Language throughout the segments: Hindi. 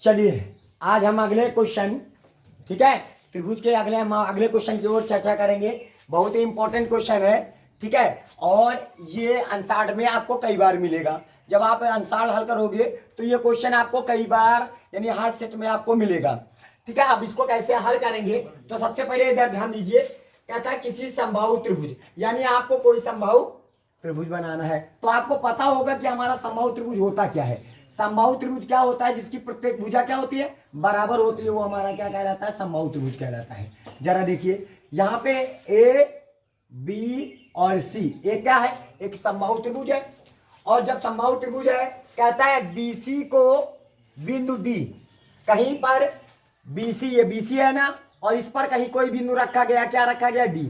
चलिए आज हम अगले क्वेश्चन, ठीक है, त्रिभुज के हम अगले क्वेश्चन की ओर चर्चा करेंगे। बहुत ही इंपॉर्टेंट क्वेश्चन है, ठीक है। और ये आंसर में आपको कई बार मिलेगा। जब आप आंसर हल करोगे तो ये क्वेश्चन आपको कई बार यानी हर सेट में आपको मिलेगा, ठीक है। अब इसको कैसे हल करेंगे तो सबसे पहले इधर ध्यान दीजिए। कहता है किसी समबाहु त्रिभुज, यानी आपको कोई समबाहु त्रिभुज बनाना है तो आपको पता होगा कि हमारा समबाहु त्रिभुज होता क्या है। समबाहु त्रिभुज क्या होता है? जिसकी प्रत्येक भुजा क्या होती है? बराबर होती है, वो हमारा क्या कहलाता है? समबाहु त्रिभुज कहलाता है। जरा देखिए यहाँ पे ए बी और सी, ये क्या है? एक समबाहु त्रिभुज है। और जब समबाहु त्रिभुज है, कहता है बीसी को बिंदु डी, कहीं पर बीसी, ये बीसी है ना, और इस पर कहीं कोई बिंदु रखा गया, क्या रखा गया? डी।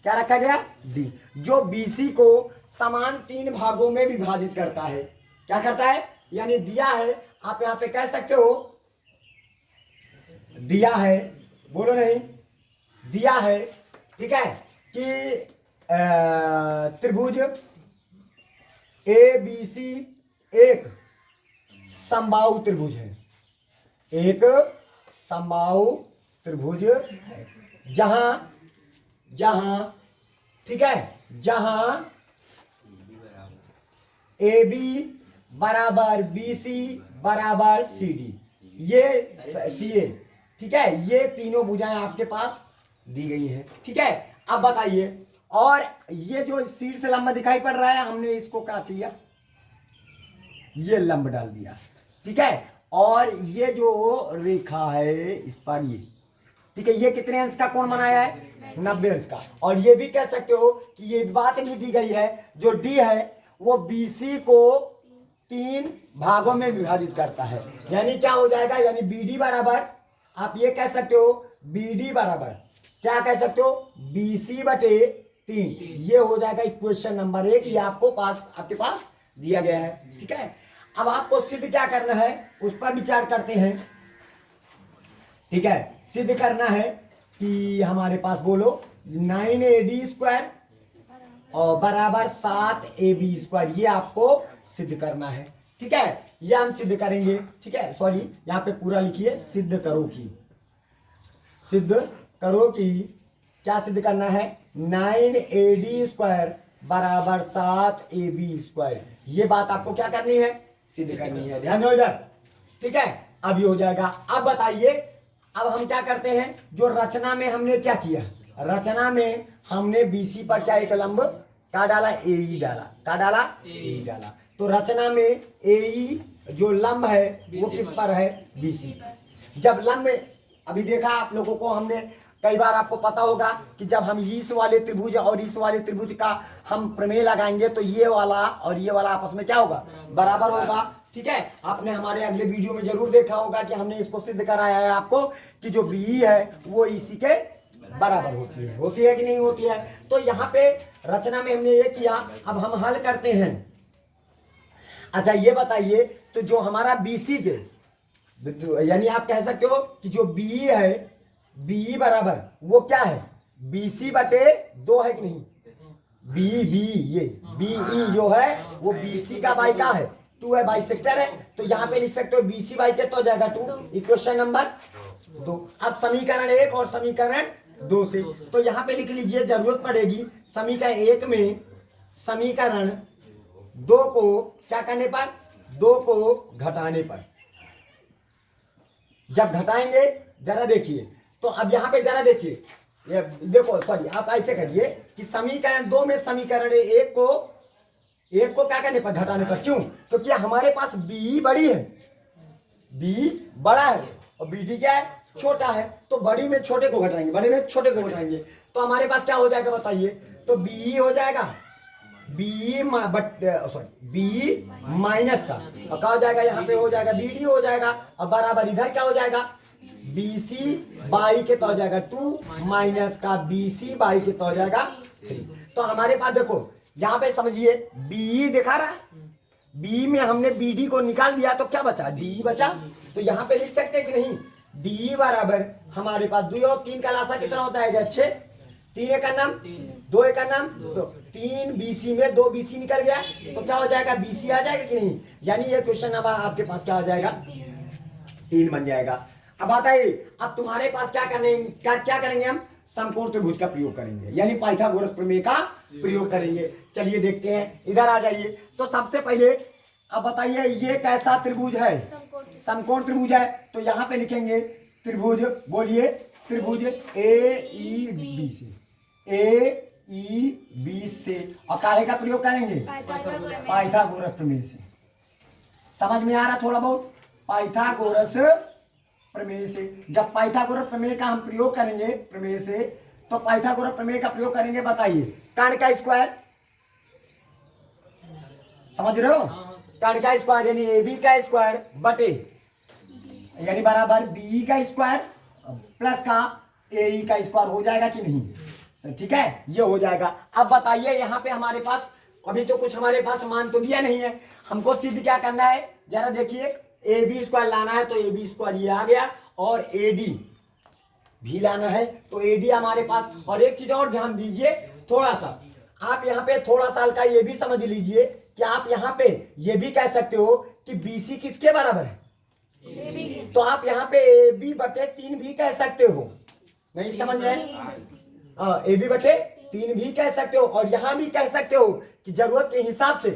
क्या रखा गया? डी। जो बीसी को समान 3 भागों में विभाजित करता है। क्या करता है? यानी दिया है, आप यहां पे कह सकते हो दिया है, बोलो नहीं, दिया है, ठीक है, कि त्रिभुज ए बी सी एक समबाहु त्रिभुज है, एक समबाहु त्रिभुज है। जहां जहां ठीक है, जहां ए बी बराबर बी सी बराबर सी डी, ये सी ए, ठीक है, ये तीनों भुजाएं आपके पास दी गई हैं, ठीक है। अब बताइए, और ये जो शीर्ष लंब दिखाई पड़ रहा है, हमने इसको क्या किया? ये लंब डाल दिया, ठीक है। और ये जो रेखा है इस पर ये, ठीक है, ये कितने अंश का कोण बनाया है? 90 अंश का। और ये भी कह सकते हो कि ये बात भी दी गई है, जो डी है वो बीसी को 3 भागों में विभाजित करता है। यानी क्या हो जाएगा? यानी बीडी बराबर, आप ये कह सकते हो बीडी बराबर, क्या कह सकते हो? बीसी बटे 3। ये हो जाएगा इक्वेशन नंबर 1। ये आपके पास दिया गया है, ठीक है। अब आपको सिद्ध क्या करना है उस पर विचार करते हैं, ठीक है। सिद्ध करना है कि हमारे पास बोलो 9AD² और बराबर 7AB², ये आपको सिद्ध करना है, ठीक है। ये हम सिद्ध करेंगे, ठीक है। सॉरी, यहाँ पे पूरा लिखिए, सिद्ध करो कि, सिद्ध करो कि क्या सिद्ध करना है? 9AD² बराबर 7AB², ये बात आपको क्या करनी है? सिद्ध करनी है। ध्यान दो इधर, ठीक है। अब ये हो जाएगा। अब बताइए, अब हम क्या करते हैं? जो रचना में हमने क्या किया? रचना में हमने बीसी पर क्या एक लंब क्या डाला? एई डाला। क्या डाला? एई डाला। तो रचना में एई जो लंब है वो किस पर है? बीसी पर। जब लंब, अभी देखा आप लोगों को हमने कई बार, आपको पता होगा कि जब हम इस वाले त्रिभुज और इस वाले त्रिभुज का हम प्रमेय लगाएंगे तो ये वाला और ये वाला आपस में क्या होगा? बराबर होगा, ठीक है। आपने हमारे अगले वीडियो में जरूर देखा होगा कि हमने इसको सिद्ध कराया है आपको कि जो बी है वो इसी के बराबर होती है कि नहीं होती है। तो यहाँ पे रचना में हमने ये किया। अब हम हल करते हैं। अच्छा ये बताइए, तो जो हमारा बीसी के, यानी आप कह सकते हो कि जो बी है, बी बराबर वो क्या है? बीसी बटे 2 है कि नहीं? बी ये बी जो है वो बीसी का बाई का है 2 है, बाइसेक्टर है। तो यहाँ पे लिख सकते हो बीसी बाई के तो हो जाएगा 2, इक्वेशन नंबर 2। अब समीकरण 1 और समीकरण 2 से, तो यहाँ पे लिख लीजिए, जरूरत पड़ेगी समीकरण 1 में समीकरण 2 को क्या करने पर? 2 को घटाने पर। जब घटाएंगे, जरा देखिए, तो अब यहाँ पे जरा देखिए, ये देखो, सॉरी, आप ऐसे करिए कि समीकरण 2 में समीकरण 1 को क्या करने पर? घटाने पर। क्यों? क्योंकि हमारे पास बी बड़ी है, बी बड़ा है और बी डी क्या है? छोटा है। तो बड़ी में छोटे को घटाएंगे, बड़े में छोटे को घटाएंगे, तो हमारे पास क्या हो जाएगा बताइए? तो बी हो जाएगा बी माइनस का, और क्या हो जाएगा? यहाँ पे हो जाएगा बी डी हो जाएगा, और बराबर इधर क्या हो जाएगा? बीसी बाई के तो हो जाएगा 2 माइनस का बीसी बाई के तो हो जाएगा 3। तो हमारे पास देखो, यहाँ पे समझिए, बी दिखा रहा है, बी में हमने बी डी को निकाल दिया तो क्या बचा? डी बचा। तो यहाँ पे लिख सकते हैं कि नहीं? डी बराबर हमारे पास 2 और 3 का लासा कितना होता है? 6। 3 एक नाम 2 एक नाम 2, 3 बीसी में 2 बीसी निकल गया, तो क्या हो जाएगा? बीसी आ जाएगा कि नहीं? यानी ये क्वेश्चन अब आपके पास क्या हो जाएगा? 3 बन जाएगा। अब बताइए, अब तुम्हारे पास क्या करेंगे हम समकोण त्रिभुज का प्रयोग करेंगे, यानी पाइथागोरस प्रमेय का प्रयोग करेंगे। चलिए देखते हैं, इधर आ जाइए। तो सबसे पहले अब बताइए ये कैसा त्रिभुज है? समकोण त्रिभुज है। तो यहाँ पे लिखेंगे त्रिभुज, बोलिए त्रिभुज AEB से, AEB से, और काहे का प्रयोग करेंगे? पाइथागोरस प्रमेय से। समझ में आ रहा थोड़ा बहुत? पाइथागोरस प्रमेय से। जब पाइथागोरस प्रमेय का हम प्रयोग करेंगे प्रमेय से, तो पाइथागोरस प्रमेय का प्रयोग करेंगे, बताइए कर्ण का स्क्वायर, समझ रहे हो? कर्ण का स्क्वायर यानी AB का स्क्वायर बटे, यानी बराबर BE का स्क्वायर प्लस का AE का स्क्वायर हो जाएगा कि नहीं? ठीक है, ये हो जाएगा। अब बताइए यहाँ पे हमारे पास अभी तो कुछ हमारे पास मान तो दिया नहीं है, हमको सिद्ध क्या करना है? जरा देखिए, AB स्क्वायर लाना है तो AB स्क्वायर ये आ गया, और AD भी लाना है तो AD हमारे पास। और एक चीज और ध्यान दीजिए थोड़ा सा, आप यहाँ पे थोड़ा सा का ये भी समझ लीजिए कि आप यहाँ पे ये भी कह सकते हो कि BC किसके बराबर है? तो आप यहाँ पे AB बटे 3 भी कह सकते हो, नहीं समझ में? AB बटे 3 भी कह सकते हो, और यहाँ भी कह सकते हो कि जरूरत के हिसाब से,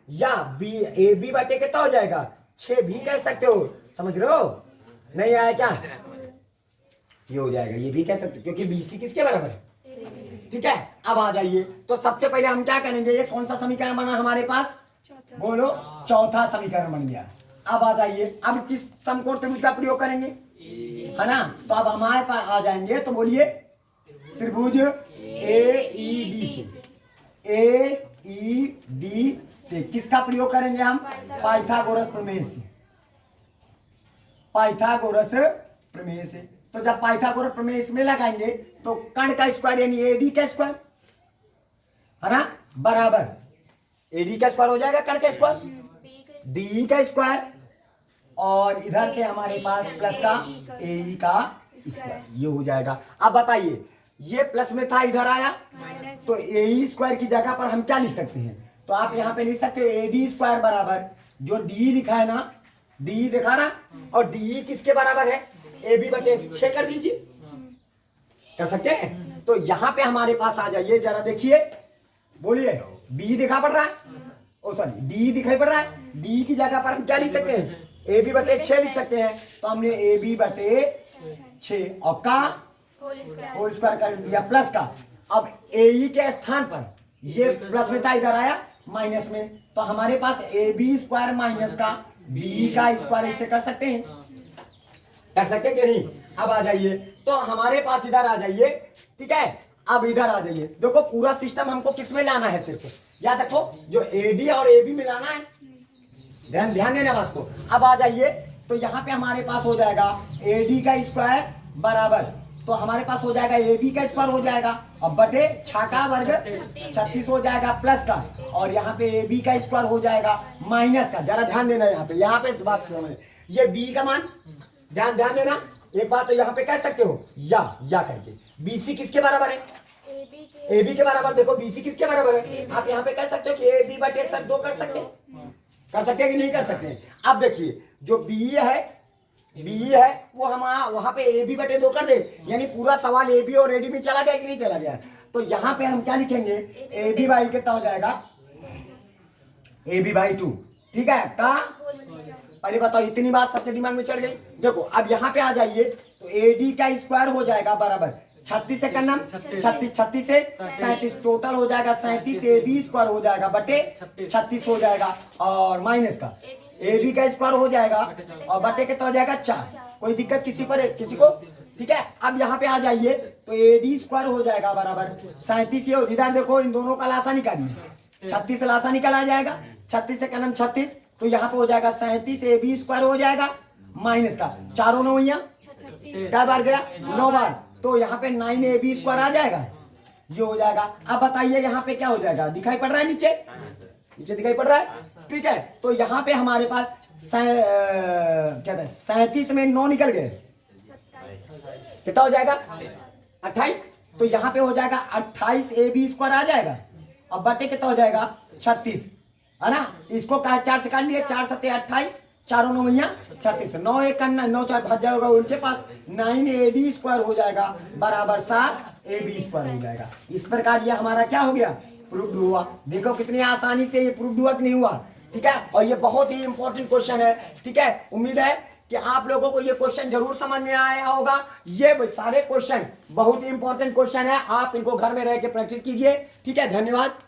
या AB बटे कितना हो जाएगा? 6 भी कह सकते हो। समझ रहे हो? नहीं आया क्या? ये हो जाएगा, ये भी कह सकते हो, क्योंकि BC किसके बराबर है? ठीक है, अब आ जाइए। तो सबसे पहले हम क्या करेंगे, ये कौन सा समीकरण बना हमारे पास? बोलो, चौथा समीकरण बन गया। अब आ जाइए, अब किस समकोण त्रिभुज का प्रयोग करेंगे, है ना? तो अब हमारे पास आ जाएंगे, तो बोलिए त्रिभुज AED से, AED से किसका प्रयोग करेंगे हम? पाइथागोरस प्रमेय से, पाइथागोरस प्रमेय से। तो जब पाइथागोरस प्रमेय इसमें लगाएंगे तो कर्ण का स्क्वायर यानी AD का स्क्वायर, है ना, बराबर AD का स्क्वायर हो जाएगा कर्ण का स्क्वायर, DE का स्क्वायर, और इधर से हमारे पास प्लस का AE का स्क्वायर, ये हो जाएगा। अब बताइए, ये प्लस में था, इधर आया, तो AE स्क्वायर की जगह पर हम क्या लिख सकते हैं? तो आप यहाँ पे लिख सकते हो AD स्क्वायर बराबर, जो DE लिखा है ना, DE दिखा ना, और DE किसके बराबर है? AB बटे 6 कर दीजिए, कर सकते हैं। तो यहाँ पे हमारे पास आ जाइए, जरा देखिए, बोलिए B दिखा पड़ रहा है, ओ सॉरी D दिखाई पड़ रहा है, D की जगह पर हम क्या लिख सकते हैं? AB बटे 6 लिख सकते हैं। तो हमने AB बटे 6 और का होल स्क्वायर कर दिया प्लस का। अब AE के स्थान पर ये प्लस में था, इधर आया माइनस में, तो हमारे पास AB स्क्वायर माइनस का BE का स्क्वायर इसे कर सकते हैं, कर सकते कि नहीं? अब आ जाइए, तो हमारे पास इधर आ जाइए, ठीक है। अब इधर आ जाइए, देखो पूरा सिस्टम हमको किस में लाना है? सिर्फ याद रखो, जो AD और AB में लाना है, ध्यान देना बात को। अब आ जाइए, तो यहाँ पे हमारे पास हो जाएगा AD का स्क्वायर बराबर, तो हमारे पास हो जाएगा AB का स्क्वायर हो जाएगा, अब बटे 6 का वर्ग 36 हो जाएगा प्लस का, और यहाँ पे AB का स्क्वायर हो जाएगा माइनस का। जरा ध्यान देना, यहाँ पे बात समझ, ये B का मान ध्यान देना। एक बात तो यहाँ पे कह सकते हो या करके, BC किसके बराबर है? AB के बराबर। देखो BC किसके बराबर है? आप यहाँ पे कह सकते हो कि AB बटे सर 2 कर सकते हैं, कर सकते हैं कि नहीं कर सकते हैं? अब देखिए, जो BE है वो हम वहां पे AB बटे 2 कर दे, यानी पूरा सवाल AB और AD में चला गया कि नहीं चला गया? तो यहाँ पे हम क्या लिखेंगे? AB बाई कितना हो जाएगा? AB बाई 2, ठीक है का? पहले बताओ, इतनी बात सबके दिमाग में चढ़ गई? देखो अब यहाँ पे आ जाइए, तो AD का स्क्वायर हो जाएगा बराबर 36 से करना, 36 से 37, टोटल हो जाएगा 37, AB स्क्वायर हो जाएगा बटे 36 हो जाएगा, और माइनस का AB का स्क्वायर हो जाएगा, और बटे कितना हो जाएगा? 4। कोई दिक्कत किसी पर है? किसी को? ठीक है। अब यहाँ पे आ जाइए, तो AD स्क्वायर हो जाएगा बराबर 37, ये इधर देखो, इन दोनों का लासा निकालिए, 36 लासा निकल आ जाएगा, 36 से करना 36, तो यहाँ पे हो जाएगा 37, AB स्क्वायर हो जाएगा माइनस का 4 9 क्या बार गया? 9 बार, तो यहाँ पे 9AB स्क्वायर आ जाएगा, ये हो जाएगा। अब बताइए यहाँ पे क्या हो जाएगा? दिखाई पड़ रहा है नीचे? नीचे दिखाई पड़ रहा है, ठीक है। तो यहाँ पे हमारे पास क्या था? 37 में 9 निकल गए, कितना हो जाएगा? 28, तो यहाँ पे हो जाएगा 28 AB स्क्वायर आ जाएगा, अब बटे कितना हो जाएगा? 36, है ना? इसको कहा 4 से काट लिए, 4 सत्ते 28, चारों 9 भैया 36, 9 एक करना, 9 4 भाग जाएगा उनके पास, 9ab स्क्वायर हो जाएगा बराबर 7ab स्क्वायर हो जाएगा। इस प्रकार ये हमारा क्या हो गया, प्रूव्ड हुआ। देखो कितनी आसानी से ये प्रूव्ड हुआ कि नहीं हुआ, ठीक है। और ये बहुत ही इंपॉर्टेंट क्वेश्चन है, ठीक है। उम्मीद है कि आप लोगों को ये क्वेश्चन जरूर समझ में आया होगा। ये सारे क्वेश्चन बहुत ही इंपॉर्टेंट क्वेश्चन है, आप इनको घर में रह के प्रैक्टिस कीजिए, ठीक है। धन्यवाद।